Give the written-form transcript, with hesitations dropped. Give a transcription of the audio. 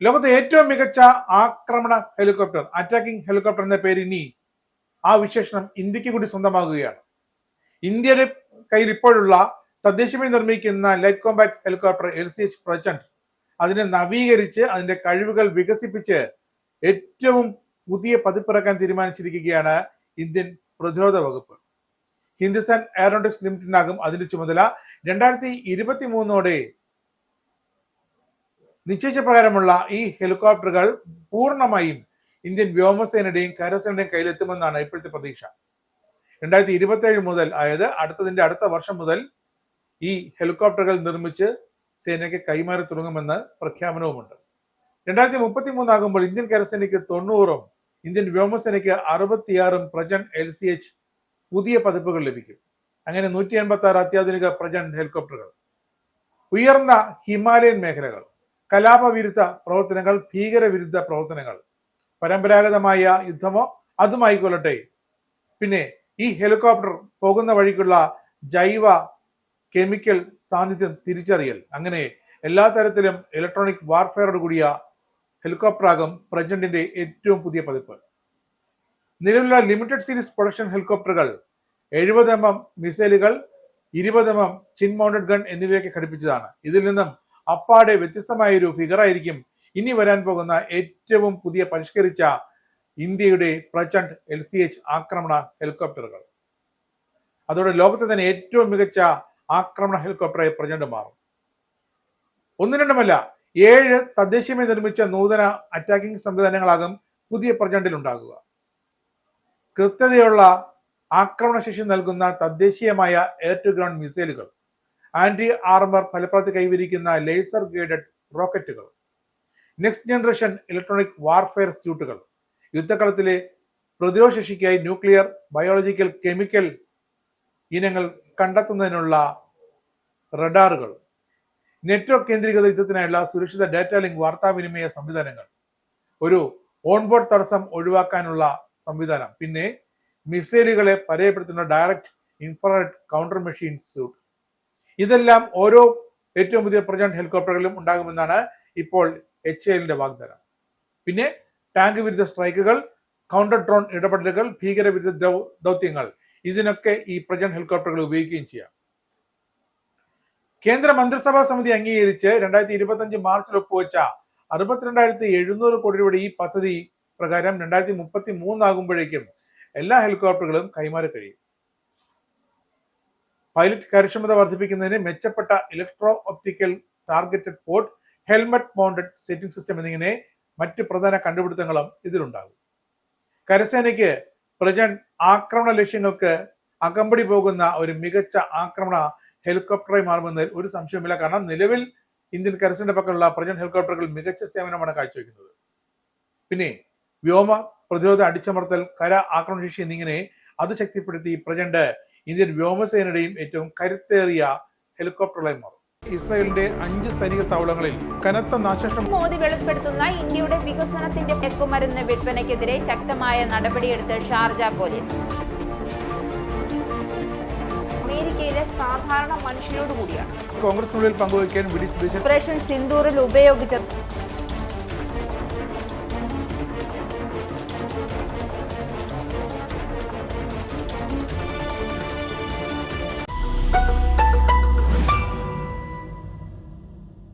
ലോകത്തെ ഏറ്റവും മികച്ച ആക്രമണ ഹെലികോപ്റ്റർ, അറ്റാക്കിംഗ് ഹെലികോപ്റ്റർ എന്ന പേര് ഇനി ആ വിശേഷണം ഇന്ത്യക്ക് കൂടി സ്വന്തമാകുകയാണ്. ഇന്ത്യയുടെ കയ്യിൽ ഇപ്പോഴുള്ള തദ്ദേശീയമായി നിർമ്മിക്കുന്ന light compact helicopter LCH Prachand അതിനെ നവീകരിച്ച് അതിന്റെ കഴിവുകൾ വികസിപ്പിച്ച് ഏറ്റവും പുതിയ പതിപ്പിറക്കാൻ തീരുമാനിച്ചിരിക്കുകയാണ് ഇന്ത്യൻ പ്രതിരോധ വകുപ്പ്. ഹിന്ദുസ്ഥാൻ എയറോനോട്ടിക്സ് ലിമിറ്റഡിനാകും അതിന്റെ ചുമതല. 2023 നിശ്ചയിച്ച പ്രകാരമുള്ള ഈ ഹെലികോപ്റ്ററുകൾ പൂർണ്ണമായും ഇന്ത്യൻ വ്യോമസേനയുടെയും കരസേനയുടെയും കയ്യിലെത്തുമെന്നാണ് ഇപ്പോഴത്തെ പ്രതീക്ഷ. 2027 മുതൽ, അതായത് അടുത്ത വർഷം മുതൽ ഈ ഹെലികോപ്റ്ററുകൾ നിർമ്മിച്ച് സേനയ്ക്ക് കൈമാറി തുടങ്ങുമെന്ന് പ്രഖ്യാപനവുമുണ്ട്. 2033 ആകുമ്പോൾ ഇന്ത്യൻ കരസേനയ്ക്ക് 90ഉം ഇന്ത്യൻ വ്യോമസേനയ്ക്ക് 66ഉം പ്രചണ്ഡ് LCH പുതിയ പതിപ്പുകൾ ലഭിക്കും. അങ്ങനെ 186 അത്യാധുനിക പ്രചണ്ഡ് ഹെലികോപ്റ്ററുകൾ. ഉയർന്ന ഹിമാലയൻ മേഖലകൾ, കലാപവിരുദ്ധ പ്രവർത്തനങ്ങൾ, ഭീകരവിരുദ്ധ പ്രവർത്തനങ്ങൾ, പരമ്പരാഗതമായ യുദ്ധമോ അതുമായിക്കൊള്ളട്ടെ, പിന്നെ ഈ ഹെലികോപ്റ്റർ പോകുന്ന വഴിക്കുള്ള ജൈവ കെമിക്കൽ സാന്നിധ്യം തിരിച്ചറിയൽ, അങ്ങനെ എല്ലാ തരത്തിലും ഇലക്ട്രോണിക് വാർഫെയറോട് കൂടിയ ഹെലികോപ്റ്ററാകും പ്രചണ്ഡിന്റെ ഏറ്റവും പുതിയ പതിപ്പ്. നിലവിലുള്ള ലിമിറ്റഡ് സീരീസ് പ്രൊഡക്ഷൻ ഹെലികോപ്റ്ററുകൾ 70 mm മിസൈലുകൾ, 20 mm ചിൻ മൗണ്ടഡ് ഗൺ എന്നിവയൊക്കെ ഘടിപ്പിച്ചതാണ്. ഇതിൽ നിന്നും അപ്പാടെ വ്യത്യസ്തമായ ഒരു ഫിഗറായിരിക്കും ഇനി വരാൻ പോകുന്ന ഏറ്റവും പുതിയ പരിഷ്കരിച്ച ഇന്ത്യയുടെ പ്രചണ്ഡ് LCH ആക്രമണ ഹെലികോപ്റ്ററുകൾ. അതോടെ ലോകത്തെ തന്നെ ഏറ്റവും മികച്ച ആക്രമണ ഹെലികോപ്റ്ററായി പ്രചണ്ഡ് മാറും. ഒന്നും രണ്ടുമല്ല, 7 തദ്ദേശീയമായി നിർമ്മിച്ച നൂതന അറ്റാക്കിംഗ് സംവിധാനങ്ങളാകും പുതിയ പ്രചണ്ഡിൽ ഉണ്ടാകുക. കൃത്യതയുള്ള ആക്രമണശേഷി നൽകുന്ന തദ്ദേശീയമായ എയർ ടു ഗ്രൗണ്ട് മിസൈലുകൾ, ആന്റി ആർമർ ഫലപ്രാപ്തി കൈവരിക്കുന്ന ലേസർ ഗൈഡഡ് റോക്കറ്റുകൾ, നെക്സ്റ്റ് ജനറേഷൻ ഇലക്ട്രോണിക് വാർഫെയർ സ്യൂട്ടുകൾ, യുദ്ധകളത്തിലെ പ്രതിരോധ ശേഷിക്കായി ന്യൂക്ലിയർ, ബയോളജിക്കൽ, കെമിക്കൽ ഇനങ്ങൾ കണ്ടെത്തുന്നതിനുള്ള റഡാറുകൾ, നെറ്റ്വർക്ക് കേന്ദ്രീകൃത യുദ്ധത്തിനായുള്ള സുരക്ഷിത ഡാറ്റ ലിങ്ക് വാർത്താവിനിമയ സംവിധാനങ്ങൾ, ഒരു ഓൺബോർഡ് തടസ്സം ഒഴിവാക്കാനുള്ള സംവിധാനം, പിന്നെ മിസൈലുകളെ പരാജയപ്പെടുത്തുന്ന direct infrared counter measure suite. ഇതെല്ലാം ഓരോ ഏറ്റവും പുതിയ പ്രചണ്ഡ് ഹെലികോപ്റ്ററുകളിലും ഉണ്ടാകുമെന്നാണ് ഇപ്പോൾ HALന്റെ വാഗ്ദാനം. പിന്നെ ടാങ്ക് വിരുദ്ധ സ്ട്രൈക്കുകൾ, കൗണ്ടർ ഡ്രോൺ ഇടപെടലുകൾ, ഭീകരവിരുദ്ധ ദൗത്യങ്ങൾ, ഇതിനൊക്കെ ഈ പ്രചണ്ഡ് ഹെലികോപ്റ്ററുകൾ ഉപയോഗിക്കുകയും ചെയ്യാം. കേന്ദ്ര മന്ത്രിസഭാ സമിതി അംഗീകരിച്ച് 2025 മാർച്ചിൽ ഒപ്പുവെച്ച 62,700 കോടി രൂപയുടെ ഈ പദ്ധതി പ്രകാരം 2033 ആകുമ്പോഴേക്കും എല്ലാ ഹെലികോപ്റ്ററുകളും കൈമാറി കഴിയും. പൈലറ്റ് കാര്യക്ഷമത വർദ്ധിപ്പിക്കുന്നതിന് മെച്ചപ്പെട്ട electro optical targeted port, helmet mounted setting system എന്നിങ്ങനെ മറ്റ് പ്രധാന കണ്ടുപിടുത്തങ്ങളും ഇതിലുണ്ടാകും. കരസേനയ്ക്ക് പ്രചണ്ഡ് ആക്രമണ ലക്ഷ്യങ്ങൾക്ക് അകമ്പടി പോകുന്ന ഒരു മികച്ച ആക്രമണ ഹെലികോപ്റ്ററായി മാറുമെന്നതിൽ ഒരു സംശയമില്ല. കാരണം നിലവിൽ ഇന്ത്യൻ കരസേനയുടെ പക്കലുള്ള പ്രചണ്ഡ് ഹെലികോപ്റ്ററുകൾ മികച്ച സേവനമാണ് കാഴ്ചവെക്കുന്നത്. പിന്നെ വ്യോമ പ്രതിരോധ അടിച്ചമർത്തൽ, കര ആക്രമണശേഷി എന്നിങ്ങനെ അത് ശക്തിപ്പെടുത്തി പ്രചണ്ഡ് ഇന്ത്യൻ വ്യോമസേനയുടെയും ഏറ്റവും കരുത്തേറിയ ഹെലികോപ്റ്ററുകളായി മാറും. ഇസ്രായേലിന്റെ 5 സൈനിക താവളങ്ങളിൽ കനത്ത നാശനഷ്ടം. മോദി വെളിപ്പെടുത്തുന്ന ഇന്ത്യയുടെ വികസനത്തിന്റെ മയക്കുമരുന്ന് വിൽപ്പനയ്ക്കെതിരെ ശക്തമായ നടപടിയെടുത്ത് ഷാർജ പോലീസ്. അമേരിക്കയിലെ സാധാരണ മനുഷ്യരോട് കൂടിയാണ് കോൺഗ്രസിനുള്ളിൽ പങ്കുവയ്ക്കാൻ ഓപ്പറേഷൻ സിന്ദൂറിൽ ഉപയോഗിച്ച